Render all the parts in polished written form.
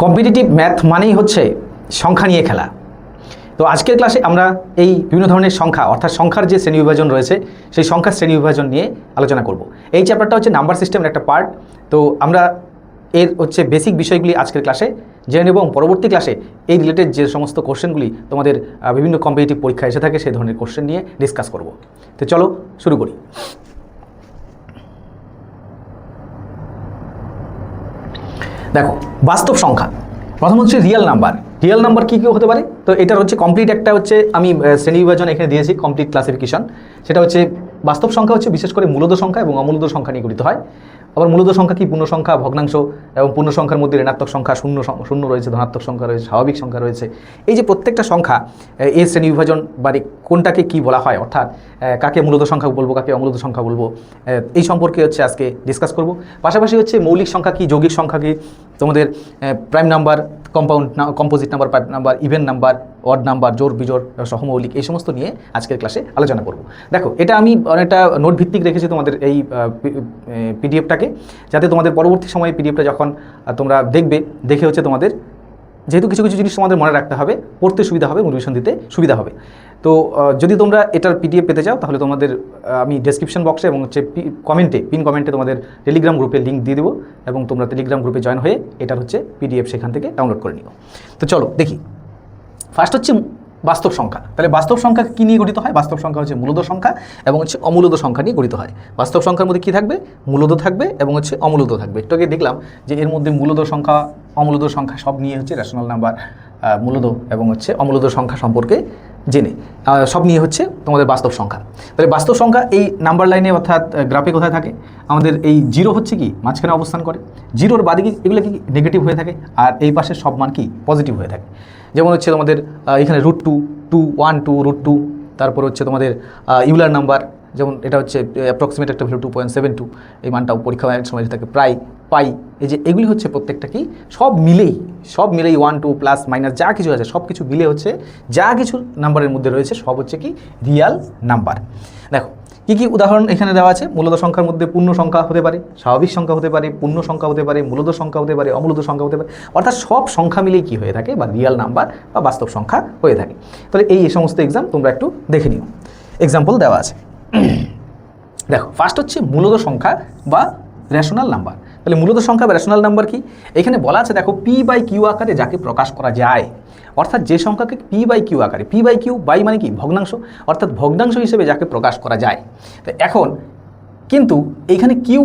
Competitive math মানেই হচ্ছে সংখ্যা নিয়ে খেলা। তো আজকের ক্লাসে আমরা এই বিভিন্ন ধরনের সংখ্যা অর্থাৎ সংখ্যার যে শ্রেণী বিভাজন রয়েছে সেই সংখ্যার শ্রেণী বিভাজন নিয়ে আলোচনা করব। এই চ্যাপ্টারটা হচ্ছে নাম্বার সিস্টেমের একটা পার্ট। তো আমরা এর হচ্ছে বেসিক বিষয়গুলি আজকের ক্লাসে জেনে নেব এবং পরবর্তী ক্লাসে এই রিলেটেড যে সমস্ত কোশ্চেনগুলি তোমাদের বিভিন্ন কম্পিটিটিভ পরীক্ষা এসে থাকে সেই ধরনের কোশ্চেন নিয়ে ডিসকাস করব। তো চলো শুরু করি। দেখো, বাস্তব সংখ্যা প্রথম হচ্ছে রিয়েল নাম্বার। রিয়েল নাম্বার কী কী হতে পারে? তো এটার হচ্ছে কমপ্লিট একটা হচ্ছে আমি শ্রেণী বিভাজন এখানে দিয়েছি, কমপ্লিট ক্লাসিফিকেশন। সেটা হচ্ছে বাস্তব সংখ্যা হচ্ছে বিশেষ করে মূলদ সংখ্যা এবং অমূলদ সংখ্যা নিয়ে গঠিত হয়। আবার মূলদ সংখ্যা কি পূর্ণ সংখ্যা, ভগ্নাংশ এবং পূর্ণ সংখ্যার মধ্যে ঋণাত্মক সংখ্যা, শূন্য রয়েছে, ধনাত্মক সংখ্যা রয়েছে, স্বাভাবিক সংখ্যা রয়েছে। এই যে প্রত্যেকটা সংখ্যা এই শ্রেণী বিভাজন বা কোনটাকে কি বলা হয়, অর্থাৎ কাকে মূলদ সংখ্যা বলবো, কাকে অমূলদ সংখ্যা বলবো, এই সম্পর্কে হচ্ছে আজকে ডিসকাস করব। পাশাপাশি হচ্ছে মৌলিক সংখ্যা কি, যৌগিক সংখ্যা কি, তোমাদের prime number, composite number, prime number, even number, odd number, জোড় বিজোড়, সহমৌলিক, এই সমস্ত নিয়ে আজকের ক্লাসে আলোচনা করব। দেখো, এটা আমি অনেকটা নোট ভিত্তিক রেখেছি তোমাদের এই পিডিএফটাকে, যাতে তোমাদের পরবর্তী সময়ে পিডিএফটা যখন তোমরা দেখে হচ্ছে তোমাদের যেহেতু কিছু কিছু জিনিস তোমাদের মনে রাখতে হবে, পড়তে সুবিধা হবে, রিভিশন দিতে সুবিধা হবে। তো যদি তোমরা এটার পিডিএফ পেতে চাও তাহলে তোমাদের আমি ডেসক্রিপশন বক্সে এবং হচ্ছে পিন কমেন্টে তোমাদের টেলিগ্রাম গ্রুপের লিঙ্ক দিয়ে দেবো এবং তোমরা টেলিগ্রাম গ্রুপে জয়েন হয়ে এটার হচ্ছে পিডিএফ সেখান থেকে ডাউনলোড করে নিও। তো চলো দেখি, ফার্স্ট হচ্ছে বাস্তব সংখ্যা। তাহলে বাস্তব সংখ্যা কী নিয়ে গঠিত হয়? বাস্তব সংখ্যা হচ্ছে মূলদ সংখ্যা এবং হচ্ছে অমূলদ সংখ্যা নিয়ে গঠিত হয়। বাস্তব সংখ্যার মধ্যে কী থাকবে? মূলদ থাকবে এবং হচ্ছে অমূলদ থাকবে। একটু আগে দেখলাম যে এর মধ্যে মূলদ সংখ্যা, অমূলদ সংখ্যা সব নিয়ে হচ্ছে রেশনাল নাম্বার, মূলদ এবং হচ্ছে অমূলদ সংখ্যা সম্পর্কে জেনে সব নিয়ে হচ্ছে তোমাদের বাস্তব সংখ্যা। তাহলে বাস্তব সংখ্যা এই নাম্বার লাইনে অর্থাৎ গ্রাফে কোথায় থাকে? আমাদের এই জিরো হচ্ছে কি মাঝখানে অবস্থান করে, জিরোর বাদিকে এগুলো কি নেগেটিভ হয়ে থাকে, আর এই পাশে সব মান কি পজিটিভ হয়ে থাকে। যেমন হচ্ছে তোমাদের এখানে √2, 2, 1, 2, √2, তারপর হচ্ছে তোমাদের ইউলার নাম্বার, যেমন এটা হচ্ছে অ্যাপ্রক্সিমেট একটা ভ্যালু 2.72, এই মানটাও পরীক্ষা সময় থাকে প্রায় পাই। এই যে এগুলি হচ্ছে প্রত্যেকটা কি সব মিলেই 1, 2 প্লাস মাইনাস যা কিছু আছে সব কিছু মিলে হচ্ছে যা কিছু নাম্বারের মধ্যে রয়েছে সব হচ্ছে কি রিয়াল নাম্বার। দেখো কী কী উদাহরণ এখানে দেওয়া আছে। মূলদ সংখ্যার মধ্যে পূর্ণ সংখ্যা হতে পারে, স্বাভাবিক সংখ্যা হতে পারে, পূর্ণ সংখ্যা হতে পারে, মূলদ সংখ্যা হতে পারে, অমূলদ সংখ্যা হতে পারে, অর্থাৎ সব সংখ্যা মিলেই কী হয়ে থাকে বা রিয়াল নাম্বার বা বাস্তব সংখ্যা হয়ে থাকে। তাহলে এই সমস্ত এক্সাম তোমরা একটু দেখে নিও, এক্সাম্পল দেওয়া আছে। দেখো, ফার্স্ট হচ্ছে মূলদ সংখ্যা বা রেশনাল নাম্বার। তাহলে মূলদ সংখ্যা বা রেশনাল নাম্বার কি? এখানে বলা আছে, দেখো, P/Q আকারে যাকে প্রকাশ করা যায়, অর্থাৎ যে সংখ্যাকে P/Q আকারে, P/Q বাই মানে কি ভগ্নাংশ, অর্থাৎ ভগ্নাংশ হিসেবে যাকে প্রকাশ করা যায়। তো এখন কিন্তু এইখানে কিউ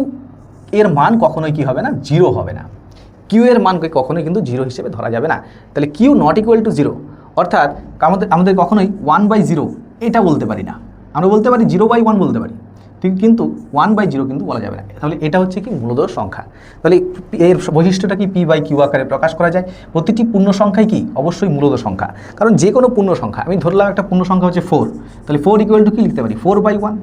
এর মান কখনোই কি হবে না, জিরো হবে না। কিউ এর মানকে কখনোই কিন্তু জিরো হিসেবে ধরা যাবে না। তাহলে Q not equal to zero, অর্থাৎ আমাদের কখনোই 1/0 এটা বলতে পারি না। আমরা বলতে পারি 0/1 বলতে পারি, কিন্তু 1/0 কিন্তু বলা যাবে না। তাহলে এটা হচ্ছে কি মূলদ সংখ্যা। তাহলে এর বৈশিষ্ট্যটা কি? P/Q আকারে প্রকাশ করা যায়। প্রতিটি পূর্ণ সংখ্যাই কি অবশ্যই মূলদ সংখ্যা, কারণ যে কোনো পূর্ণ সংখ্যা, আমি ধরলাম একটা পূর্ণ সংখ্যা হচ্ছে 4, তাহলে 4 ইকুয়াল টু কি লিখতে পারি? 4/1,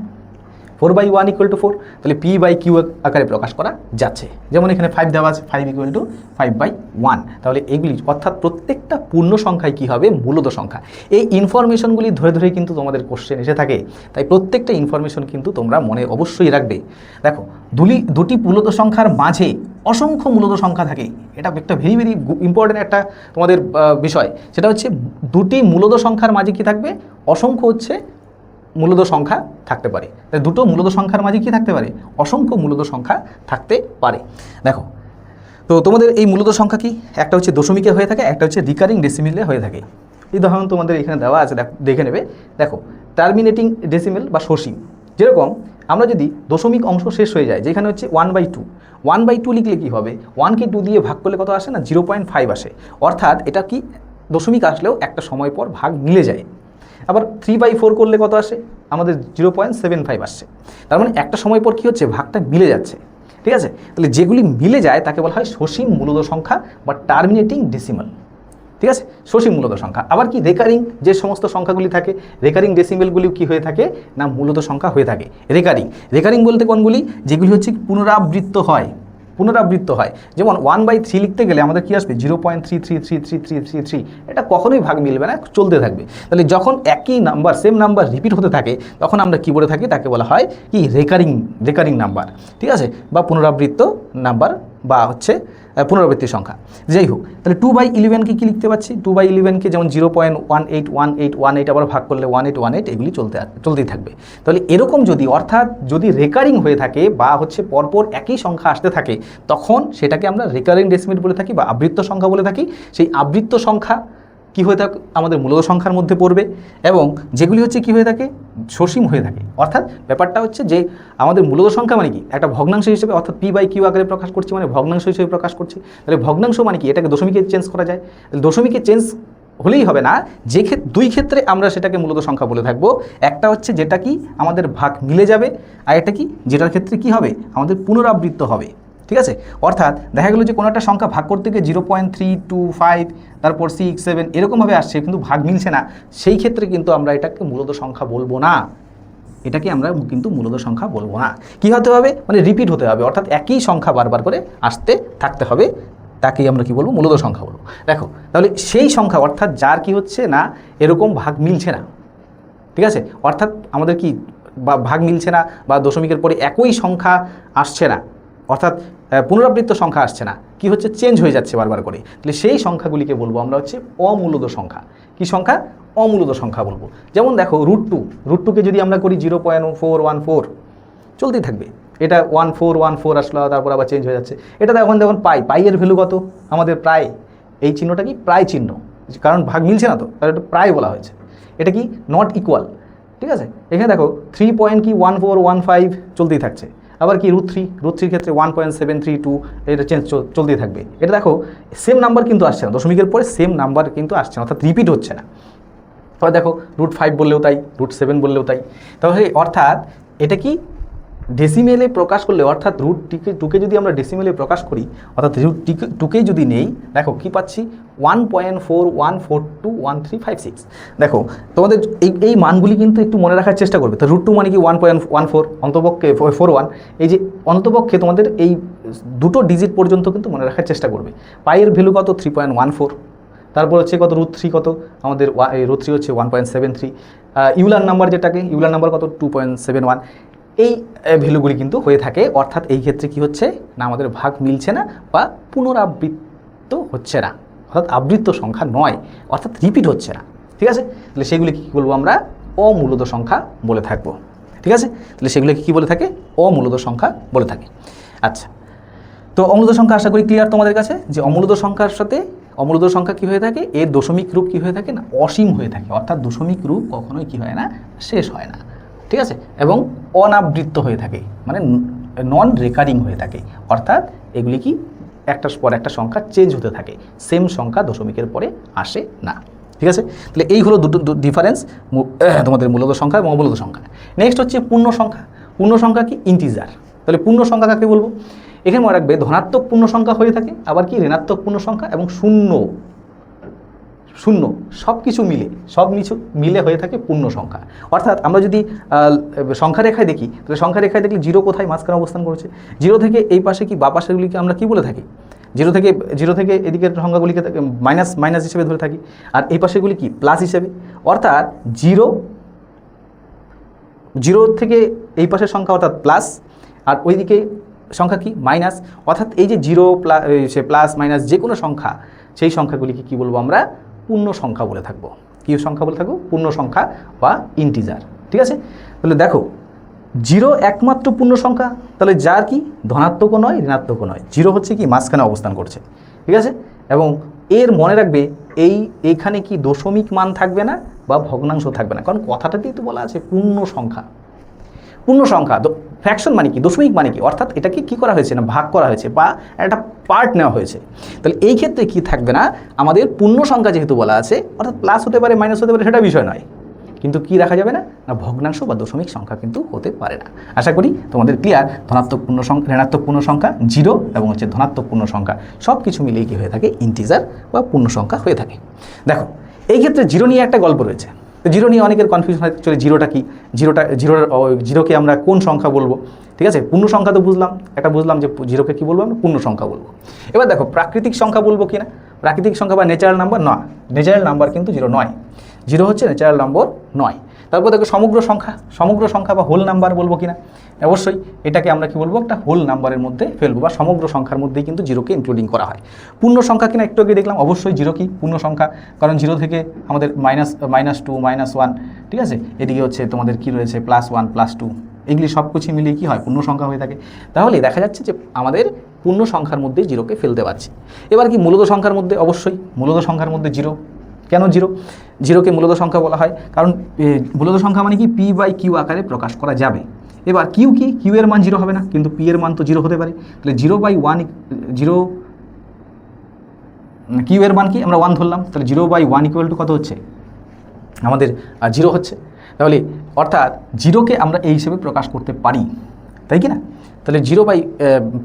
4/1 ইকুয়াল টু 4, তাহলে P/Q আকারে প্রকাশ করা যাচ্ছে। যেমন এখানে 5 দেওয়া আছে, 5 ইকুয়াল টু 5/1। তাহলে এইগুলি অর্থাৎ প্রত্যেকটা পূর্ণ সংখ্যায় কী হবে? মূলদ সংখ্যা। এই ইনফরমেশনগুলি ধরে ধরে কিন্তু তোমাদের কোশ্চেন এসে থাকে, তাই প্রত্যেকটা ইনফরমেশন কিন্তু তোমরা মনে অবশ্যই রাখবে। দেখো, দুটি মূলদ সংখ্যার মাঝে অসংখ্য মূলদ সংখ্যা থাকে, এটা একটা ভেরি ভেরি ইম্পর্টেন্ট একটা তোমাদের বিষয়। সেটা হচ্ছে দুটি মূলদ সংখ্যার মাঝে কি থাকবে? অসংখ্য হচ্ছে মূলদ সংখ্যা থাকতে পারে। তাই দুটো মূলদ সংখ্যার মাঝে কি থাকতে পারে? অসংখ্য মূলদ সংখ্যা থাকতে পারে। দেখো, তো তোমাদের এই মূলদ সংখ্যা কি? একটা হচ্ছে দশমিকে হয়ে থাকে, একটা হচ্ছে রিকারিং ডেসিমেলে হয়ে থাকে। এই উদাহরণ তোমাদের এখানে দেওয়া আছে, দেখে নেবে। দেখো, টার্মিনেটিং ডেসিমেল বা সসীম, যেরকম আমরা যদি দশমিক অংশ শেষ হয়ে যায়, যেখানে হচ্ছে 1/2, 1/2 লিখলে কী হবে? 1কে 2 দিয়ে ভাগ করলে কত আসে না? 0.5 আসে। অর্থাৎ এটা কি দশমিক আসলেও একটা সময় পর ভাগ মিলে যায়। আবার 3/4 করলে কত আসে? আমাদের 0.75 আসছে। তার মানে একটা সময় পর কী হচ্ছে? ভাগটা মিলে যাচ্ছে। ঠিক আছে, তাহলে যেগুলি মিলে যায় তাকে বলা হয় সসীম মূলদ সংখ্যা বা টার্মিনেটিং ডেসিমাল। ঠিক আছে, সসীম মূলদ সংখ্যা। আবার কি রেকারিং যে সমস্ত সংখ্যাগুলি থাকে, রেকারিং ডেসিমেলগুলিও কি হয়ে থাকে না মূলদ সংখ্যা হয়ে থাকে। রেকারিং বলতে কোনগুলি? যেগুলি হচ্ছে পুনরাবৃত্ত হয়। যেমন 1/3 লিখতে গেলে আমাদের কি আসবে? 0.333333, এটা কখনোই ভাগ মিলবে না, চলতে থাকবে। তাহলে যখন একই নাম্বার, সেম নাম্বার রিপিট হতে থাকে তখন আমরা কি বলে থাকি? তাকে বলা হয় কি রেকারিং নাম্বার। ঠিক আছে, বা পুনরাবৃত্ত নাম্বার বা হচ্ছে পুনরাবৃত্তির সংখ্যা। যাই হোক, তাহলে 2/11কে কী লিখতে পাচ্ছি? 2/11কে যেমন 0.181818 আবার ভাগ করলে 1818 এগুলি চলতেই থাকবে। তাহলে এরকম যদি, অর্থাৎ যদি রেকারিং হয়ে থাকে বা হচ্ছে পরপর একই সংখ্যা আসতে থাকে, তখন সেটাকে আমরা রেকারিং ডেসিমেল বলে থাকি বা আবৃত্ত সংখ্যা বলে থাকি। সেই আবৃত্ত সংখ্যা কী হয়ে থাকে? আমাদের মূলত সংখ্যার মধ্যে পড়বে, এবং যেগুলি হচ্ছে কী হয়ে থাকে? সসীম হয়ে থাকে। অর্থাৎ ব্যাপারটা হচ্ছে যে আমাদের মূলত সংখ্যা মানে কি? একটা ভগ্নাংশ হিসেবে, অর্থাৎ p/q আকারে প্রকাশ করছি, মানে ভগ্নাংশ হিসেবে প্রকাশ করছি। তাহলে ভগ্নাংশ মানে কি? এটাকে দশমিকে চেঞ্জ করা যায়। দশমিকে চেঞ্জ হলেই হবে না, যে দুই ক্ষেত্রে আমরা সেটাকে মূলত সংখ্যা বলে থাকবো। একটা হচ্ছে যেটা কি আমাদের ভাগ মিলে যাবে, আর একটা কি যেটার ক্ষেত্রে কি হবে? আমাদের পুনরাবৃত্ত হবে। ঠিক আছে? অর্থাৎ দেখা গেলো যে কোনো একটা সংখ্যা ভাগ করতে গিয়ে 0.325 তারপর 6 7 এরকমভাবে আসছে, কিন্তু ভাগ মিলছে না। সেই ক্ষেত্রে কিন্তু আমরা এটাকে মূলত সংখ্যা বলবো না, এটাকে আমরা কিন্তু মূলত সংখ্যা বলবো না। কী হতে হবে? মানে রিপিট হতে হবে, অর্থাৎ একই সংখ্যা বারবার করে আসতে থাকতে হবে, তাকেই আমরা কি বলবো? মূলত সংখ্যা বলবো। দেখো, তাহলে সেই সংখ্যা, অর্থাৎ যার কি হচ্ছে না এরকম ভাগ মিলছে না, ঠিক আছে? অর্থাৎ আমাদের কি ভাগ মিলছে না বা দশমিকের পরে একই সংখ্যা আসছে না, অর্থাৎ পুনরাবৃত্ত সংখ্যা আসছে না, কি হচ্ছে? চেঞ্জ হয়ে যাচ্ছে বারবার করে। তাহলে সেই সংখ্যাগুলিকে বলবো আমরা হচ্ছে অমূলত সংখ্যা। কি সংখ্যা? অমূলত সংখ্যা বলবো। যেমন দেখো √2কে যদি আমরা করি 0.414 চলতেই থাকবে, এটা 1414 আসলো, তারপর আবার চেঞ্জ হয়ে যাচ্ছে। এটা এখন দেখুন পাইয়ের ভ্যালু কত? আমাদের প্রায়, এই চিহ্নটা কি? প্রায় চিহ্ন, কারণ ভাগ মিলছে না তো, তাহলে এটা প্রায় বলা হয়েছে। এটা কি? নট ইকুয়াল, ঠিক আছে? এখানে দেখো 3.1415 চলতেই থাকছে। আবার কি √3 ক্ষেত্রে 1.732, এটা চেঞ্জ চলতেই থাকবে। এটা দেখো সেম নাম্বার কিন্তু আসছে না, দশমিকের পরে সেম নাম্বার কিন্তু আসছে না, অর্থাৎ রিপিট হচ্ছে না। আবার দেখো √5 বললেও তাই, √7 বললেও তাই। তাহলে অর্থাৎ এটা কি ডেসিমেলে প্রকাশ করলে, অর্থাৎ √2কে যদি আমরা ডেসিমেলে প্রকাশ করি, অর্থাৎ √2কে যদি নেই, দেখো কি পাচ্ছি? 1.41421356। দেখো তোমাদের এই মানগুলি কিন্তু একটু মনে রাখার চেষ্টা করবে। তো √2 মানে কি? 1.14, অন্তপক্ষে 41। এই যে অন্তপক্ষে তোমাদের এই দুটো ডিজিট পর্যন্ত কিন্তু মনে রাখার চেষ্টা করবে। পাইয়ের ভ্যালু কত? 3.14। তারপর হচ্ছে কত? √3 কত? আমাদের √3 হচ্ছে 1.73। ইউলার নাম্বার, যেটাকে ইউলার নাম্বার কত? 2.71। এই ভ্যালুগুলি কিন্তু হয়ে থাকে। অর্থাৎ এই ক্ষেত্রে কি হচ্ছে না, আমাদের ভাগ মিলছে না বা পুনরাবৃত্ত হচ্ছে না, অর্থাৎ আবৃত্ত সংখ্যা নয়, অর্থাৎ রিপিট হচ্ছে না। ঠিক আছে? তাহলে সেগুলি কী বলবো? আমরা অমূলত সংখ্যা বলে থাকবো। ঠিক আছে? তাহলে সেগুলোকে কী বলে থাকে? অমূলত সংখ্যা বলে থাকে। আচ্ছা, তো অমূলত সংখ্যা আশা করি ক্লিয়ার তোমাদের কাছে, যে অমূলত সংখ্যার সাথে অমূলত সংখ্যা কী হয়ে থাকে? এর দশমিক রূপ কী হয়ে থাকে না? অসীম হয়ে থাকে, অর্থাৎ দশমিক রূপ কখনোই কী হয় না? শেষ হয় না। ঠিক আছে? এবং অনাবৃত্ত হয়ে থাকে, মানে নন রেকারিং হয়ে থাকে, অর্থাৎ এগুলি কি একটার পর একটা সংখ্যা চেঞ্জ হতে থাকে, সেম সংখ্যা দশমিকের পরে আসে না। ঠিক আছে? তাহলে এই হলো দুটো ডিফারেন্স তোমাদের মূলত সংখ্যা এবং অমূলত সংখ্যা। নেক্সট হচ্ছে পূর্ণ সংখ্যা। পূর্ণ সংখ্যা কি? ইন্টিজার। তাহলে পূর্ণ সংখ্যা কাকে বলবো? এখানে মনে রাখবে ধনাত্মক পূর্ণ সংখ্যা হয়ে থাকে, আবার কি ঋণাত্মক পূর্ণ সংখ্যা এবং শূন্য সব কিছু মিলে হয়ে থাকে পূর্ণ সংখ্যা। অর্থাৎ আমরা যদি সংখ্যা রেখায় দেখি, তাহলে সংখ্যা রেখায় দেখলে 0 কোথায়? মাঝখানে অবস্থান করছে। 0 থেকে এই পাশে কি বা পাশেগুলিকে আমরা কি বলে থাকি? 0 থেকে এদিকের সংখ্যাগুলিকে মাইনাস হিসেবে ধরে থাকি, আর এই পাশেগুলি কি? প্লাস হিসেবে। অর্থাৎ 0 থেকে এই পাশের সংখ্যা অর্থাৎ প্লাস, আর ওইদিকে সংখ্যা কি? মাইনাস। অর্থাৎ এই যে 0 প্লাস মাইনাস যে কোনো সংখ্যা, সেই সংখ্যাগুলিকে কি বলবো আমরা? পূর্ণ সংখ্যা বলে থাকবো। কী সংখ্যা বলে থাকবো? পূর্ণ সংখ্যা বা ইন্টিজার। ঠিক আছে? তাহলে দেখো 0 একমাত্র পূর্ণ সংখ্যা, তাহলে যার কি ধনাত্মকও নয় ঋণাত্মকও নয়, 0 হচ্ছে কি মাঝখানে অবস্থান করছে। ঠিক আছে? এবং এর মনে রাখবে এইখানে কি দশমিক মান থাকবে না বা ভগ্নাংশ থাকবে না, কারণ কথাটাতেই তো বলা আছে পূর্ণ সংখ্যা। পূর্ণ সংখ্যা ফ্র্যাকশন মানে কি? দশমিক মানে কি? অর্থাৎ এটাকে কি করা হয়েছে না? ভাগ করা হয়েছে বা একটা পার্ট নেওয়া হয়েছে। তাহলে এই ক্ষেত্রে কি থাকবে না? আমাদের পূর্ণ সংখ্যা যেহেতু বলা আছে, অর্থাৎ প্লাস হতে পারে মাইনাস হতে পারে, সেটা বিষয় নয়, কিন্তু কি রাখা যাবে না? ভগ্নাংশ বা দশমিক সংখ্যা কিন্তু হতে পারে না। আশা করি তোমাদের ক্লিয়ার। ধনাত্মক পূর্ণ সংখ্যা, ঋণাত্মক পূর্ণ সংখ্যা 0 এবং হচ্ছে ধনাত্মক পূর্ণ সংখ্যা সব কিছু মিলিয়ে কি হয়ে থাকে? ইন্টিজার বা পূর্ণ সংখ্যা হয়ে থাকে। দেখো এই ক্ষেত্রে 0 নিয়ে একটা গল্প রয়েছে। তো 0 নিয়ে অনেকের কনফিউশন হয়, চলে 0টা কি? 0কে আমরা কোন সংখ্যা বলবো? ঠিক আছে? পূর্ণ সংখ্যা তো বুঝলাম, যে 0কে কী বলবো? আমরা পূর্ণ সংখ্যা বলবো। এবার দেখো প্রাকৃতিক সংখ্যা বলবো কি না? প্রাকৃতিক সংখ্যা বা ন্যাচারাল নাম্বার না, ন্যাচারাল নাম্বার কিন্তু 0 নয়। 0 হচ্ছে ন্যাচারাল নাম্বার নয়। তারপর দেখো সমগ্র সংখ্যা বা হোল নাম্বার বলবো কিনা, অবশ্যই এটাকে আমরা কি বলবো, একটা হোল নাম্বারের মধ্যে ফেলবো বা সমগ্র সংখ্যার মধ্যেই কিন্তু জিরোকে ইনক্লুডিং করা হয়। পূর্ণ সংখ্যা কিনা একটু আগে দেখলাম, অবশ্যই জিরো কি পূর্ণ সংখ্যা, কারণ জিরো থেকে আমাদের -2 -1, ঠিক আছে, এদিকে হচ্ছে তোমাদের কি রয়েছে +1 +2, এগুলি সব কিছু মিলিয়ে কী হয় পূর্ণ সংখ্যা হয়ে থাকে। তাহলে দেখা যাচ্ছে যে আমাদের পূর্ণ সংখ্যার মধ্যেই জিরোকে ফেলতে পারছি। এবার কি মূলত সংখ্যার মধ্যে, অবশ্যই মূলত সংখ্যার মধ্যে জিরো। কেন জিরোকে মূলত সংখ্যা বলা হয়? কারণ মূলত সংখ্যা মানে কি p/q আকারে প্রকাশ করা যাবে। এবার কিউ কি, কিউ এর মান জিরো হবে না, কিন্তু পি এর মান তো জিরো হতে পারে। তাহলে 0/1 কিউ এর মান কি আমরা 1 ধরলাম, তাহলে 0/1 = কত হচ্ছে আমাদের জিরো হচ্ছে। তাহলে অর্থাৎ জিরোকে আমরা এই হিসেবে প্রকাশ করতে পারি, তাই কি না? তাহলে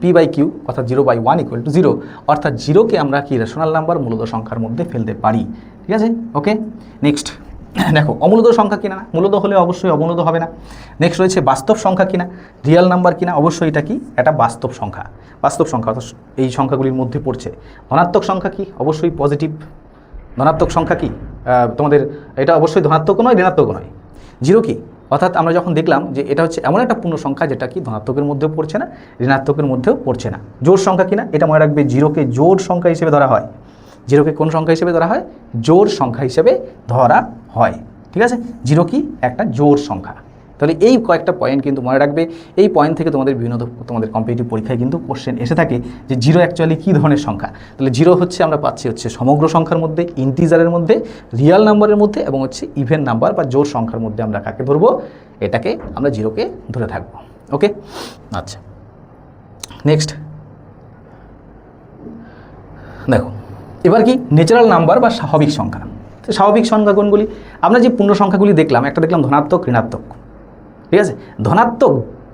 p/q অর্থাৎ 0/1 = 0, অর্থাৎ জিরোকে আমরা কি রেশনাল নাম্বার মূলত সংখ্যার মধ্যে ফেলতে পারি। ঠিক আছে, ওকে। নেক্সট দেখো অমূলত সংখ্যা কিনা, মূলত হলে অবশ্যই অবমূলত হবে না। নেক্সট রয়েছে বাস্তব সংখ্যা কিনা, রিয়েল নাম্বার কিনা, অবশ্যই এটা কি একটা বাস্তব সংখ্যা অর্থাৎ এই সংখ্যাগুলির মধ্যে পড়ছে। ধনাত্মক সংখ্যা কি, অবশ্যই পজিটিভ। ধনাত্মক সংখ্যা কি তোমাদের এটা অবশ্যই ধনাত্মক নয়, ঋণাত্মক নয়। জিরো কি, অর্থাৎ আমরা যখন দেখলাম যে এটা হচ্ছে এমন একটা পূর্ণ সংখ্যা যেটা কি ধনাত্মকের মধ্যেও পড়ছে না, ঋণাত্মকের মধ্যেও পড়ছে না। জোড় সংখ্যা কিনা, এটা মনে রাখবে, জিরোকে জোড় সংখ্যা হিসেবে ধরা হয়। জিরোকে কোন সংখ্যা হিসেবে ধরা হয়? জোড় সংখ্যা হিসেবে ধরা হয়। ঠিক আছে, জিরো কি একটা জোড় সংখ্যা। তাহলে এই কয়েকটা পয়েন্ট কিন্তু মনে রাখবে। এই পয়েন্ট থেকে তোমাদের কম্পিটিটিভ পরীক্ষায় কিন্তু কোশ্চেন এসে থাকে যে জিরো অ্যাকচুয়ালি কী ধরনের সংখ্যা। তাহলে জিরো হচ্ছে আমরা পাচ্ছি হচ্ছে সমগ্র সংখ্যার মধ্যে, ইন্টিজারের মধ্যে, রিয়াল নাম্বারের মধ্যে এবং হচ্ছে ইভেন নাম্বার বা জোড় সংখ্যার মধ্যে আমরা কাকে ধরবো, এটাকে আমরা জিরোকে ধরে থাকবো। ওকে, আচ্ছা। নেক্সট দেখো এবার কি ন্যাচারাল নাম্বার বা স্বাভাবিক সংখ্যা। তো স্বাভাবিক সংখ্যা কোনগুলি? আমরা যে পূর্ণ সংখ্যাগুলি দেখলাম, একটা দেখলাম ধনাত্মক, ঋণাত্মক। ঠিক আছে,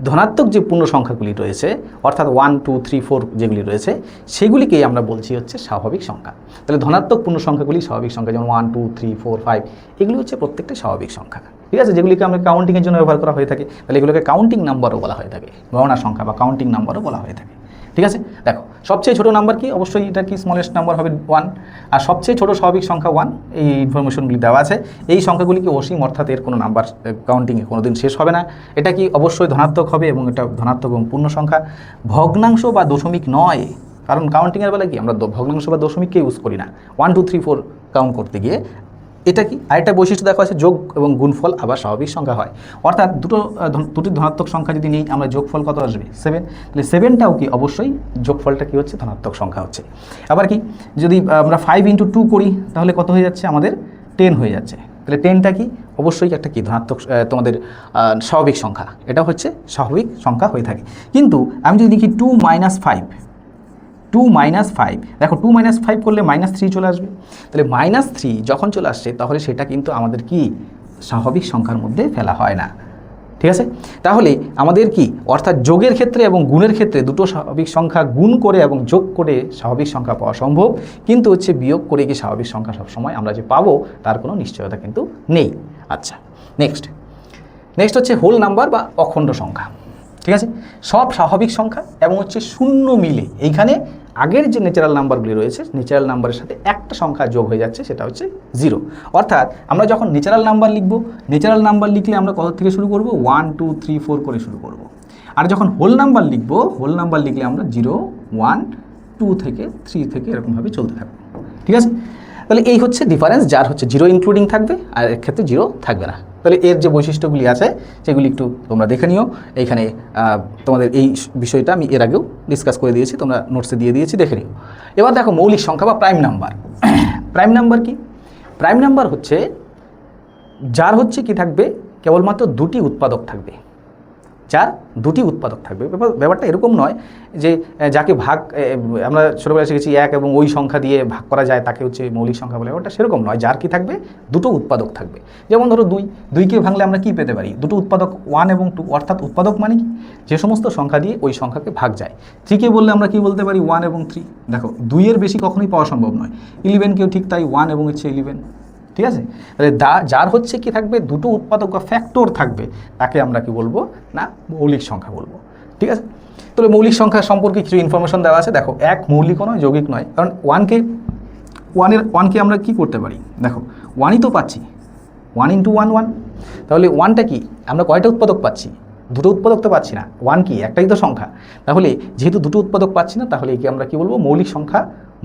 ধনাত্মক যে পূর্ণ সংখ্যাগুলি রয়েছে অর্থাৎ 1 2 3 4 যেগুলি রয়েছে সেগুলিকেই আমরা বলছি হচ্ছে স্বাভাবিক সংখ্যা। তাহলে ধনাত্মক পূর্ণ সংখ্যাগুলি স্বাভাবিক সংখ্যা, যেমন 1 2 3 4 5 এগুলি হচ্ছে প্রত্যেকটা স্বাভাবিক সংখ্যা। ঠিক আছে, যেগুলিকে আমরা কাউন্টিংয়ের জন্য ব্যবহার করা হয়ে থাকে। তাহলে এগুলোকে কাউন্টিং নাম্বারও বলা হয়ে থাকে, গণনা সংখ্যা বা কাউন্টিং নাম্বারও বলা হয়ে থাকে। ঠিক আছে, দেখো সবচেয়ে ছোটো নাম্বার কি, অবশ্যই এটা কি স্মলেস্ট নাম্বার হবে 1, আর সবচেয়ে ছোটো স্বাভাবিক সংখ্যা 1। এই ইনফরমেশনগুলি দেওয়া আছে। এই সংখ্যাগুলি কি অসীম, অর্থাৎ এর কোনো নাম্বার কাউন্টিংয়ে কোনো দিন শেষ হবে না। এটা কি অবশ্যই ধনাত্মক হবে এবং এটা ধনাত্মক এবং পূর্ণ সংখ্যা। ভগ্নাংশ বা দশমিক নয়, কারণ কাউন্টিংয়ের বেলা কি আমরা ভগ্নাংশ বা দশমিককে ইউজ করি না 1 2 3 4 কাউন্ট করতে গিয়ে। এটা কি আরেকটা বৈশিষ্ট্য দেখা আছে, যোগ এবং গুণফল আবার স্বাভাবিক সংখ্যা হয়। অর্থাৎ দুটি ধনাত্মক সংখ্যা যদি নিই আমরা, যোগফল কত আসবে 7। তাহলে 7টাও কি অবশ্যই যোগফলটা কি হচ্ছে ধনাত্মক সংখ্যা হচ্ছে। আবার কি যদি আমরা 5 × 2 করি তাহলে কত হয়ে যাচ্ছে আমাদের 10 হয়ে যাচ্ছে। তাহলে 10টা কি অবশ্যই একটা কি ধনাত্মক তোমাদের স্বাভাবিক সংখ্যা, এটা হচ্ছে স্বাভাবিক সংখ্যা হয়ে থাকে। কিন্তু আমি যদি দেখি 2 - 5, দেখো 2 - 5 করলে -3 চলে আসবে। তাহলে -3 যখন চলে আসছে তাহলে সেটা কিন্তু আমাদের কি স্বাভাবিক সংখ্যার মধ্যে ফেলা হয় না। ঠিক আছে, তাহলে আমাদের কি অর্থাৎ যোগের ক্ষেত্রে এবং গুণের ক্ষেত্রে দুটো স্বাভাবিক সংখ্যা গুণ করে এবং যোগ করে স্বাভাবিক সংখ্যা পাওয়া সম্ভব, কিন্তু হচ্ছে বিয়োগ করে কি স্বাভাবিক সংখ্যা সবসময় আমরা যে পাবো তার কোনো নিশ্চয়তা কিন্তু নেই। আচ্ছা, নেক্সট হচ্ছে হোল নাম্বার বা অখণ্ড সংখ্যা। ঠিক আছে, সব স্বাভাবিক সংখ্যা এবং হচ্ছে শূন্য মিলে এইখানে আগের যে ন্যাচারাল নাম্বারগুলি রয়েছে ন্যাচারাল নাম্বারের সাথে একটা সংখ্যা যোগ হয়ে যাচ্ছে, সেটা হচ্ছে 0। অর্থাৎ আমরা যখন ন্যাচারাল নাম্বার লিখব, ন্যাচারাল নাম্বার লিখলে আমরা কত থেকে শুরু করব, 1 2 3 4 করে শুরু করব। আর যখন হোল নাম্বার লিখব, হোল নাম্বার লিখলে আমরা 0 1 2 থেকে 3 থেকে এরকমভাবে চলতে থাকবো। ঠিক আছে, তাহলে এই হচ্ছে ডিফারেন্স, যার হচ্ছে 0 ইনক্লুডিং থাকবে আর এর ক্ষেত্রে 0 থাকবে না। তাহলে এর যে বৈশিষ্ট্যগুলি আছে সেগুলি একটু তোমরা দেখে নিও। এইখানে তোমাদের এই বিষয়টা আমি এর আগেও ডিসকাস করে দিয়েছি, তোমরা নোটসে দিয়ে দিয়েছি, দেখে নিও। এবার দেখো মৌলিক সংখ্যা বা প্রাইম নাম্বার। প্রাইম নাম্বার কি? প্রাইম নাম্বার হচ্ছে যার হচ্ছে কি থাকবে, কেবলমাত্র দুটি উৎপাদক থাকবে। যার দুটি উৎপাদক থাকবে। ব্যাপারটা এরকম নয় যে যাকে ভাগ আমরা ছোটোবেলায় শিখেছি 1 এবং ওই সংখ্যা দিয়ে ভাগ করা যায় তাকে হচ্ছে মৌলিক সংখ্যা বলে, ব্যাপারটা সেরকম নয়। যার কি থাকবে, দুটো উৎপাদক থাকবে। যেমন ধরো 2কে ভাঙলে আমরা কি পেতে পারি, দুটো উৎপাদক 1 এবং 2। অর্থাৎ উৎপাদক মানে কি, যে সমস্ত সংখ্যা দিয়ে ওই সংখ্যাকে ভাগ যায়। 3কে বললে আমরা কি বলতে পারি, 1 এবং 3। দেখো 2-এর বেশি কখনোই পাওয়া সম্ভব নয়। 11কেও ঠিক তাই, 1 এবং হচ্ছে 11। ঠিক আছে, তাহলে যার হচ্ছে কি থাকবে, দুটো উৎপাদক বা ফ্যাক্টর থাকবে, তাকে আমরা কি বলবো না, মৌলিক সংখ্যা বলবো। ঠিক আছে, তাহলে মৌলিক সংখ্যা সম্পর্কে কিছু ইনফরমেশন দেওয়া আছে। দেখো 1 মৌলিকও নয়, যৌগিক নয়, কারণ 1কে আমরা কি করতে পারি, দেখো 1ই তো পাচ্ছি, 1 × 1 1। তাহলে ওয়ানটা কি, আমরা কয়টা উৎপাদক পাচ্ছি? দুটো উৎপাদক তো পাচ্ছি না, ওয়ান কি একটাই তো সংখ্যা। তাহলে যেহেতু দুটো উৎপাদক পাচ্ছি না, তাহলে একে আমরা কি বলবো? মৌলিক সংখ্যা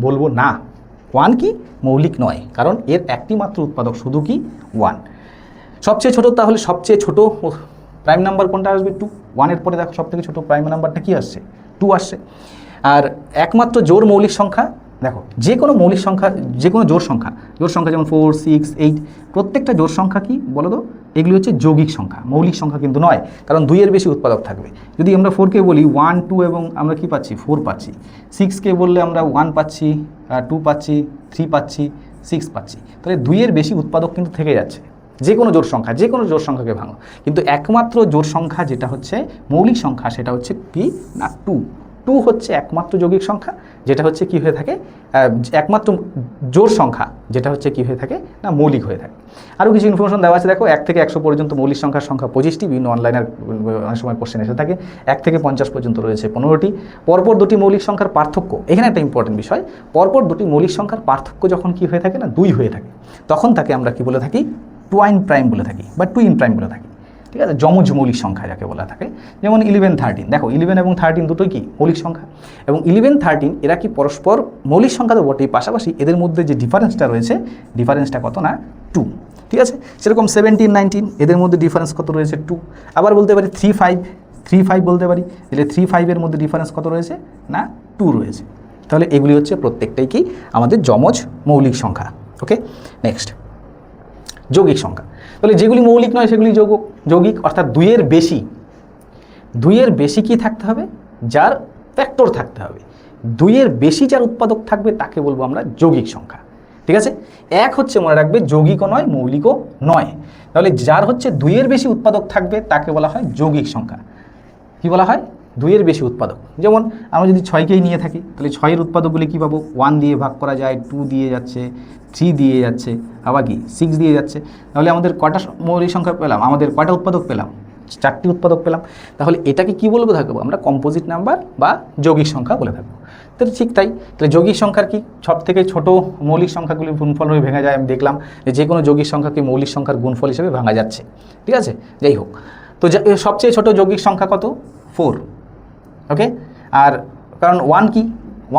বলবো না। ওয়ান কি মৌলিক নয়, কারণ এর একটি মাত্র উৎপাদক শুধু কি ওয়ান। সবচেয়ে ছোট, তাহলে সবচেয়ে ছোট প্রাইম নাম্বার কোনটা আসবে? টু। ওয়ানের পরে দেখো সব থেকে ছোটো প্রাইম নাম্বারটা কি আসছে? টু আসছে। আর একমাত্র জোড় মৌলিক সংখ্যা, দেখো যে কোনো মৌলিক সংখ্যা, যে কোনো জোড় সংখ্যা যেমন 4, 6, 8, প্রত্যেকটা জোড় সংখ্যা কি বলো তো? এগুলি হচ্ছে যৌগিক সংখ্যা, মৌলিক সংখ্যা কিন্তু নয়, কারণ 2-এর বেশি উৎপাদক থাকবে। যদি আমরা 4কে বলি 1, 2 এবং আমরা কি পাচ্ছি? 4 পাচ্ছি। 6কে বললে আমরা 1 পাচ্ছি, 2 পাচ্ছি, 3 পাচ্ছি, 6 পাচ্ছি। তাহলে 2-এর বেশি উৎপাদক কিন্তু থেকে যাচ্ছে। যে কোনো জোড় সংখ্যাকে ভাঙো, কিন্তু একমাত্র জোড় সংখ্যা যেটা হচ্ছে মৌলিক সংখ্যা, সেটা হচ্ছে কি না? 2। 2 হচ্ছে একমাত্র যৌগিক সংখ্যা, যেটা হচ্ছে কি হয়ে থাকে? একমাত্র জোড় সংখ্যা, যেটা হচ্ছে কি হয়ে থাকে না? মৌলিক হয়ে থাকে। আরও কিছু ইনফরমেশন দেওয়া আছে, দেখো 1 থেকে 100 পর্যন্ত মৌলিক সংখ্যার সংখ্যা 25টি, বিভিন্ন অনলাইনের অনেক সময় কোশ্চেন এসে থাকে। 1 থেকে 50 পর্যন্ত রয়েছে 15টি। পরপর দুটি মৌলিক সংখ্যার পার্থক্য, এখানে একটা ইম্পর্টেন্ট বিষয়, পরপর দুটি মৌলিক সংখ্যার পার্থক্য যখন কি হয়ে থাকে না? 2 হয়ে থাকে, তখন তাকে আমরা কি বলে থাকি? টুয়াইন প্রাইম বলে থাকি বা টুইন প্রাইম বলে থাকি। ঠিক আছে, যমজ মৌলিক সংখ্যা যাকে বলা থাকে। যেমন 11, 13, দেখো 11 এবং 13 দুটোই কি মৌলিক সংখ্যা, এবং 11, 13 এরা কি পরস্পর মৌলিক সংখ্যা তো বটেই, পাশাপাশি এদের মধ্যে যে ডিফারেন্সটা রয়েছে, ডিফারেন্সটা কত না? 2। ঠিক আছে, সেরকম 17, 19 এদের মধ্যে ডিফারেন্স কত রয়েছে? 2। আবার বলতে পারি 3, 5 বলতে পারি, তাহলে 3, 5-এর মধ্যে ডিফারেন্স কত রয়েছে না? 2 রয়েছে। তাহলে এগুলি হচ্ছে প্রত্যেকটাই কি আমাদের যমজ মৌলিক সংখ্যা। ওকে, নেক্সট যৌগিক সংখ্যা। তাহলে যেগুলি মৌলিক নয় সেগুলি যৌগিক, অর্থাৎ 2-এর বেশি কি থাকতে হবে? যার ফ্যাক্টর থাকতে হবে। 2-এর বেশি যার উৎপাদক থাকবে তাকে বলবো আমরা যৌগিক সংখ্যা। ঠিক আছে, এক হচ্ছে মনে রাখবে যৌগিকও নয় মৌলিকও নয়। তাহলে যার হচ্ছে 2-এর বেশি উৎপাদক থাকবে তাকে বলা হয় যৌগিক সংখ্যা। কি বলা হয়? 2-এর বেশি উৎপাদক। যেমন আমরা যদি 6কেই নিয়ে থাকি, তাহলে 6-এর উৎপাদকগুলি কী পাবো? 1 দিয়ে ভাগ করা যায়, 2 দিয়ে যাচ্ছে, 3 দিয়ে যাচ্ছে, আবার কি 6 দিয়ে যাচ্ছে। তাহলে আমাদের কয়টা মৌলিক সংখ্যা পেলাম? আমাদের কয়টা উৎপাদক পেলাম? 4টি উৎপাদক পেলাম। তাহলে এটাকে কি বলবো থাকবো? আমরা কম্পোজিট নাম্বার বা যৌগিক সংখ্যা বলে থাকবো। তাহলে ঠিক তাই, তাহলে যৌগিক সংখ্যার কি সব থেকে ছোটো মৌলিক সংখ্যাগুলি গুণফল হয়ে ভেঙে যায়। আমি দেখলাম যে কোনো যৌগিক সংখ্যাকে মৌলিক সংখ্যার গুণফল হিসেবে ভাঙা যাচ্ছে। ঠিক আছে, যাই হোক, তো সবচেয়ে ছোটো যৌগিক সংখ্যা কত? 4। ওকে, আর কারণ 1 কি?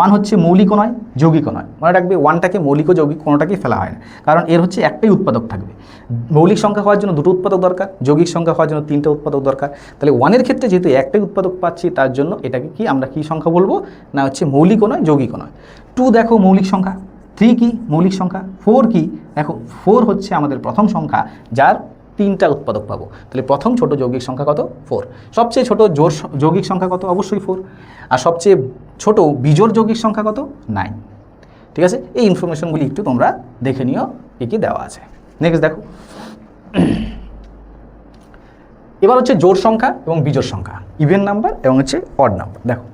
1 হচ্ছে মৌলিকও নয় যৌগিকও নয়। মনে রাখবে 1টাকে মৌলিক ও যৌগিক কোনোটাকেই ফেলা হয় না, কারণ এর হচ্ছে একটাই উৎপাদক থাকবে। মৌলিক সংখ্যা হওয়ার জন্য 2টো উৎপাদক দরকার, যৌগিক সংখ্যা হওয়ার জন্য 3টে উৎপাদক দরকার। তাহলে 1-এর ক্ষেত্রে যেহেতু একটাই উৎপাদক পাচ্ছি, তার জন্য এটাকে কি আমরা কি সংখ্যা বলবো না? হচ্ছে মৌলিকও নয় যৌগিকও নয়। 2 দেখো মৌলিক সংখ্যা, 3 কি মৌলিক সংখ্যা, 4 কি? দেখো 4 হচ্ছে আমাদের প্রথম সংখ্যা যার 3টা উৎপাদক পাবো। তাহলে প্রথম ছোট যৌগিক সংখ্যা কত? 4। সবচেয়ে ছোট যৌগিক সংখ্যা কত? অবশ্যই 4। আর সবচেয়ে ছোট বিজোড় যৌগিক সংখ্যা কত? 9। ঠিক আছে, এই ইনফরমেশনগুলি একটু তোমরা দেখে নিও, কি দেওয়া আছে। নেক্সট দেখো, এবার হচ্ছে জোড় সংখ্যা এবং বিজোড় সংখ্যা, ইভেন নাম্বার এবং হচ্ছে অড নাম্বার। দেখো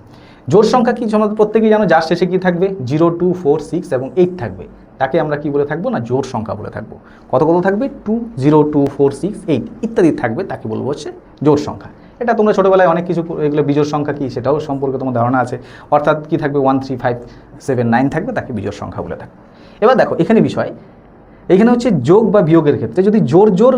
জোড় সংখ্যা কি তোমরা প্রত্যেকেই জানো, যার শেষে কি থাকবে? 0, 2, 4, 6 এবং 8 থাকবে। তাকে আমরা কি বলে থাকবো না? জোড় সংখ্যা বলে থাকবো। কত থাকবে? 2, 0, 2, 4, 6, 8 ইত্যাদি থাকবে, তাকে বলবো হচ্ছে জোড় সংখ্যা। এটা তোমরা ছোটোবেলায় অনেক কিছু, এগুলো বিজোড় সংখ্যা কি সেটাও সম্পর্কে তোমার ধারণা আছে। অর্থাৎ কি থাকবে? 1, 3, 5, 7, 9 থাকবে, তাকে বিজোড় সংখ্যা বলে থাকবে। এবার দেখো এখানে বিষয়, এখানে হচ্ছে যোগ বা বিয়োগের ক্ষেত্রে যদি জোর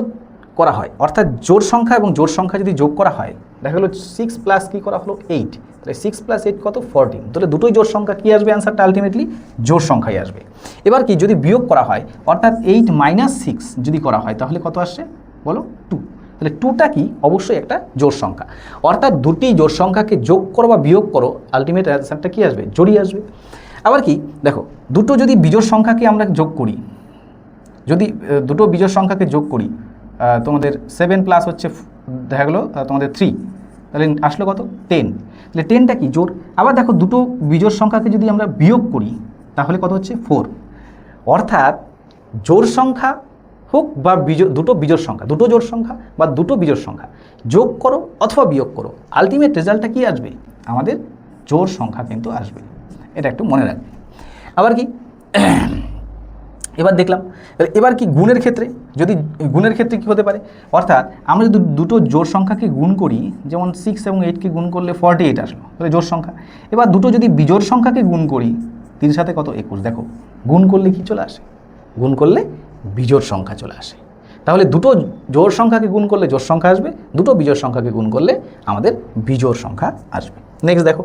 করা হয়, অর্থাৎ জোড় সংখ্যা এবং জোড় সংখ্যা যদি যোগ করা হয়, দেখা গেলো 6 প্লাস কি করা হলো? 8। তাহলে 6 + 8 কত? 14। তাহলে দুটোই জোড় সংখ্যা, কি আসবে অ্যান্সারটা? আলটিমেটলি জোড় সংখ্যাই আসবে। এবার কি যদি বিয়োগ করা হয়, অর্থাৎ 8 - 6 যদি করা হয়, তাহলে কত আসছে বলো? 2। তাহলে 2টা কি? অবশ্যই একটা জোড় সংখ্যা। অর্থাৎ দুটি জোড় সংখ্যাকে যোগ করো বা বিয়োগ করো, আলটিমেট অ্যান্সারটা কি আসবে? জোড়ই আসবে। আবার কি দেখো, দুটো যদি বিজোড় সংখ্যাকে আমরা যোগ করি, যদি দুটো বিজোড় সংখ্যাকে যোগ করি, তোমাদের 7 প্লাস হচ্ছে দেখা গেলো তোমাদের 3, তাহলে আসলো কত? 10। তাহলে 10টা কি? জোড়। আবার দেখো দুটো বিজোড় সংখ্যাকে যদি আমরা বিয়োগ করি, তাহলে কত হচ্ছে? 4। অর্থাৎ জোড় সংখ্যা হোক বা দুটো বিজোড় সংখ্যা, দুটো জোড় সংখ্যা বা দুটো বিজোড় সংখ্যা যোগ করো অথবা বিয়োগ করো, আলটিমেট রেজাল্টটা কি আসবে? আমাদের জোড় সংখ্যা কিন্তু আসবে। এটা একটু মনে রাখবে। আবার কি এবার দেখলাম, এবার কি গুণের ক্ষেত্রে, যদি গুণের ক্ষেত্রে কী হতে পারে? অর্থাৎ আমরা যদি দুটো জোড় সংখ্যাকে গুণ করি, যেমন 6 এবং 8কে গুণ করলে 48 আসলো, তাহলে জোড় সংখ্যা। এবার দুটো যদি বিজোড় সংখ্যাকে গুণ করি, 3 সাথে কত? 21। দেখো গুণ করলে কি চলে আসে? গুণ করলে বিজোড় সংখ্যা চলে আসে। তাহলে দুটো জোড় সংখ্যাকে গুণ করলে জোড় সংখ্যা আসবে, দুটো বিজোড় সংখ্যাকে গুণ করলে আমাদের বিজোড় সংখ্যা আসবে। নেক্সট দেখো,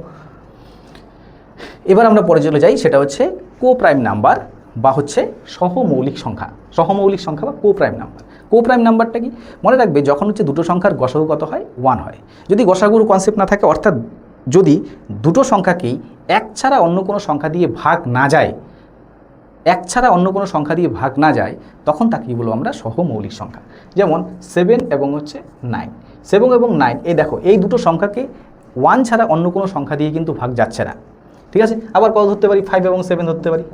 এবার আমরা পরে চলে যাই, সেটা হচ্ছে কো প্রাইম নাম্বার বা হচ্ছে সহমৌলিক সংখ্যা। সহমৌলিক সংখ্যা বা কো প্রাইম নাম্বার। কো প্রাইম নাম্বারটা কি? মনে রাখবে, যখন হচ্ছে দুটো সংখ্যার গসাগু কত হয়? 1 হয়। যদি গসাগুর কনসেপ্ট না থাকে, অর্থাৎ যদি দুটো সংখ্যাকেই এক ছাড়া অন্য কোনো সংখ্যা দিয়ে ভাগ না যায়, এক ছাড়া অন্য কোনো সংখ্যা দিয়ে ভাগ না যায়, তখন তাকে কী বলবো আমরা? সহমৌলিক সংখ্যা। যেমন 7 এবং হচ্ছে 9, 7 এবং 9, এই দেখো এই দুটো সংখ্যাকে 1 ছাড়া অন্য কোনো সংখ্যা দিয়ে কিন্তু ভাগ যাচ্ছে না, ঠিক আছে। আবার কত ধরতে পারি? 5 এবং 7 ধরতে পারি,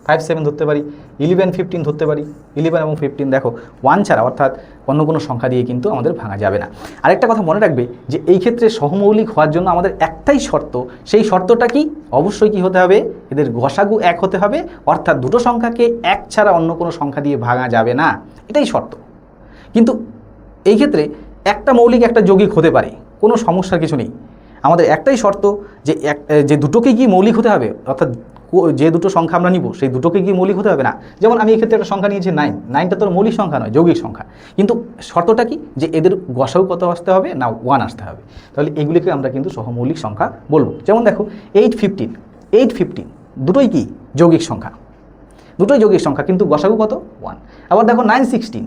5, 7 ধরতে পারি, 11, 15 ধরতে পারি। 11 এবং 15 দেখো 1 ছাড়া অর্থাৎ অন্য কোনো সংখ্যা দিয়ে কিন্তু আমাদের ভাঙা যাবে না। আরেকটা কথা মনে রাখবে যে এই ক্ষেত্রে সহমৌলিক হওয়ার জন্য আমাদের একটাই শর্ত, সেই শর্তটা কি? অবশ্যই কি হতে হবে? এদের গসাগু 1 হতে হবে, অর্থাৎ দুটো সংখ্যাকে 1 ছাড়া অন্য কোনো সংখ্যা দিয়ে ভাঙা যাবে না, এটাই শর্ত। কিন্তু এই ক্ষেত্রে একটা মৌলিক একটা যৌগিক হতে পারে, কোনো সমস্যার কিছু নেই। আমাদের একটাই শর্ত যে দুটোকে কি মৌলিক হতে হবে, অর্থাৎ যে দুটো সংখ্যা আমরা নিব সেই দুটোকে কি মৌলিক হতে হবে না। যেমন আমি এক্ষেত্রে একটা সংখ্যা নিয়েছি 9, 9টা তো মৌলিক সংখ্যা নয়, যৌগিক সংখ্যা। কিন্তু শর্তটা কি? যে এদের গসাগু কত আসতে হবে না? 1 আসতে হবে। তাহলে এগুলিকে আমরা কিন্তু সহমৌলিক সংখ্যা বলবো। যেমন দেখো 8, 15 দুটোই কি? যৌগিক সংখ্যা, দুটোই যৌগিক সংখ্যা, কিন্তু গসাগু কত? 1। আবার দেখো 9, 16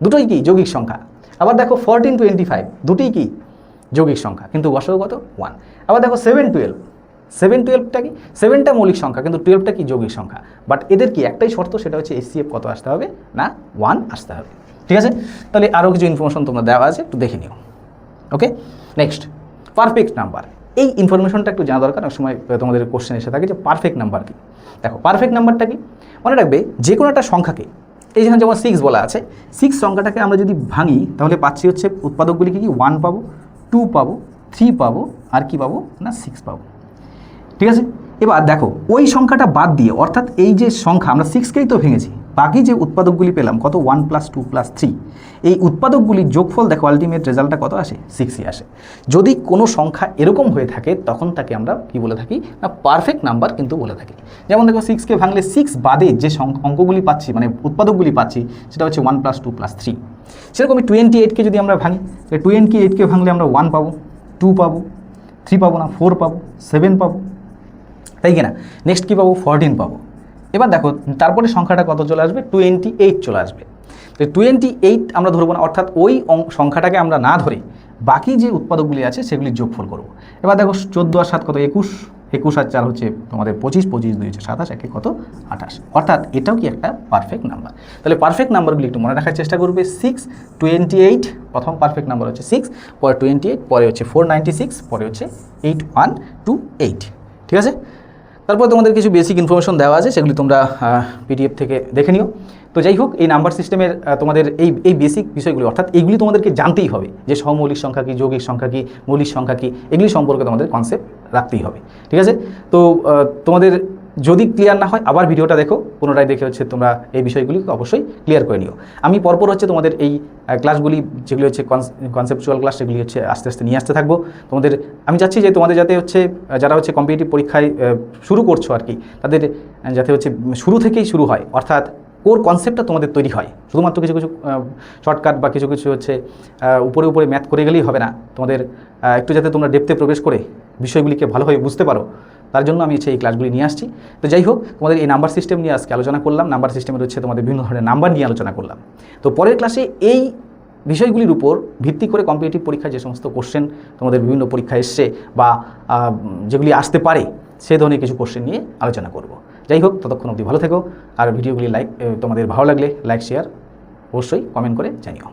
দুটোই কি? যৌগিক সংখ্যা। আবার দেখো 14, 25 দুটোই কি? যৌগিক সংখ্যা, কিন্তু গসাগু কত? 1। আবার দেখো 7, 12টা কি? 7টা মৌলিক সংখ্যা, কিন্তু 12টা কি? যৌগিক সংখ্যা। বাট এদের কি একটাই শর্ত, সেটা হচ্ছে HCF কত আসতে হবে না? 1 আসতে হবে, ঠিক আছে। তাহলে আরও কিছু ইনফরমেশন তোমরা দেওয়া আছে, একটু দেখে নিও। ওকে, নেক্সট পারফেক্ট নাম্বার। এই ইনফরমেশনটা একটু জানা দরকার, অনেক সময় তোমাদের কোশ্চেন এসে থাকে যে পারফেক্ট নাম্বার কি। দেখো পারফেক্ট নাম্বারটা কি? মনে রাখবে, যে কোনো একটা সংখ্যাকে, এই যেখানে যেমন 6 বলা আছে, 6 সংখ্যাটাকে আমরা যদি ভাঙি তাহলে পাচ্ছি হচ্ছে উৎপাদকগুলি কি? 1 পাবো, 2 পাবো, 3 পাবো, আর কি পাবো না? 6 পাবো, ঠিক আছে। এবার দেখো ওই সংখ্যাটা বাদ দিয়ে, অর্থাৎ এই যে সংখ্যা আমরা 6কেই তো ভেঙেছি, বাকি যে উৎপাদকগুলি পেলাম কত? 1 + 2 + 3, এই উৎপাদকগুলির যোগফল দেখো আলটিমেট রেজাল্টটা কত আসে? 6ই আসে। যদি কোনো সংখ্যা এরকম হয়ে থাকে তখন তাকে আমরা কি বলে থাকি না? পারফেক্ট নাম্বার কিন্তু বলে থাকি। যেমন দেখো 6কে ভাঙলে 6 বাদে যে অঙ্কগুলি পাচ্ছি, মানে উৎপাদকগুলি পাচ্ছি, সেটা হচ্ছে 1 + 2 + 3। সেরকমই 28কে যদি আমরা ভাঙি, 28কে ভাঙলে আমরা 1 পাবো, 2 পাবো, 3 পাবো না, 4 পাবো, 7 পাবো, তাই কি না? নেক্সট কী পাবো? 14 পাবো। এবার দেখো তারপরে সংখ্যাটা কত চলে আসবে? 28 চলে আসবে। তো 28 আমরা ধরবো না, অর্থাৎ ওই সংখ্যাটাকে আমরা না ধরে বাকি যে উৎপাদকগুলি আছে সেগুলির যোগফল করব। এবার দেখো 14 আর 7 কত? 21, 21 আর 4 হচ্ছে তোমাদের 25, 25 2 হচ্ছে 27, 1 কত? 28। অর্থাৎ এটাও কি একটা পারফেক্ট নাম্বার। তাহলে পারফেক্ট নাম্বারগুলি একটু মনে রাখার চেষ্টা করবে। 6, 28, প্রথম পারফেক্ট নাম্বার হচ্ছে 6, পরে 28, পরে হচ্ছে 496, পরে হচ্ছে 8128, ঠিক আছে। তারপর তোমাদের কিছু বেসিক ইনফরমেশন দেওয়া আছে, সেগুলি তোমরা PDF থেকে দেখে নিও। তো যাই হোক, এই নাম্বার সিস্টেমের তোমাদের এই বেসিক বিষয়গুলি, অর্থাৎ এইগুলি তোমাদেরকে জানতেই হবে যে সহমৌলিক সংখ্যা কী, যৌগিক সংখ্যা কী, মৌলিক সংখ্যা কী, এগুলি সম্পর্কে তোমাদের কনসেপ্ট রাখতেই হবে, ঠিক আছে। তো তোমাদের যদি ক্লিয়ার না হয় আবার ভিডিওটা দেখো, পুনরায় দেখে হচ্ছে তোমরা এই বিষয়গুলি অবশ্যই ক্লিয়ার করে নিও। আমি পরপর হচ্ছে তোমাদের এই ক্লাসগুলি যেগুলি হচ্ছে কনসেপচুয়াল ক্লাস, সেগুলি হচ্ছে আস্তে আস্তে নিয়ে আসতে থাকবো তোমাদের। আমি চাচ্ছি যে তোমাদের যাতে হচ্ছে যারা হচ্ছে কম্পিটিটিভ পরীক্ষায় শুরু করছো আর কি, তাদের যাতে হচ্ছে শুরু থেকেই শুরু হয়, অর্থাৎ কোর কনসেপ্টটা তোমাদের তৈরি হয়। শুধুমাত্র কিছু কিছু শর্টকাট বা কিছু কিছু হচ্ছে উপরে উপরে ম্যাথ করে গেলেই হবে না, তোমাদের একটু যাতে তোমরা ডেপথে প্রবেশ করে বিষয়গুলিকে ভালোভাবে বুঝতে পারো, তার জন্য আমি হচ্ছে এই ক্লাসগুলি নিয়ে আসছি। তো যাই হোক, তোমাদের এই নাম্বার সিস্টেম নিয়ে আজকে আলোচনা করলাম। নাম্বার সিস্টেমের হচ্ছে তোমাদের বিভিন্ন ধরনের নাম্বার নিয়ে আলোচনা করলাম। তো পরের ক্লাসে এই বিষয়গুলির উপর ভিত্তি করে কম্পিটিটিভ পরীক্ষায় যে সমস্ত কোশ্চেন তোমাদের বিভিন্ন পরীক্ষায় এসছে বা যেগুলি আসতে পারে, সেই ধরনের কিছু কোশ্চেন নিয়ে আলোচনা করব। যাই হোক, ততক্ষণ অবধি ভালো থেকো। আর ভিডিওগুলি তোমাদের ভালো লাগলে লাইক শেয়ার অবশ্যই কমেন্ট করে জানিও।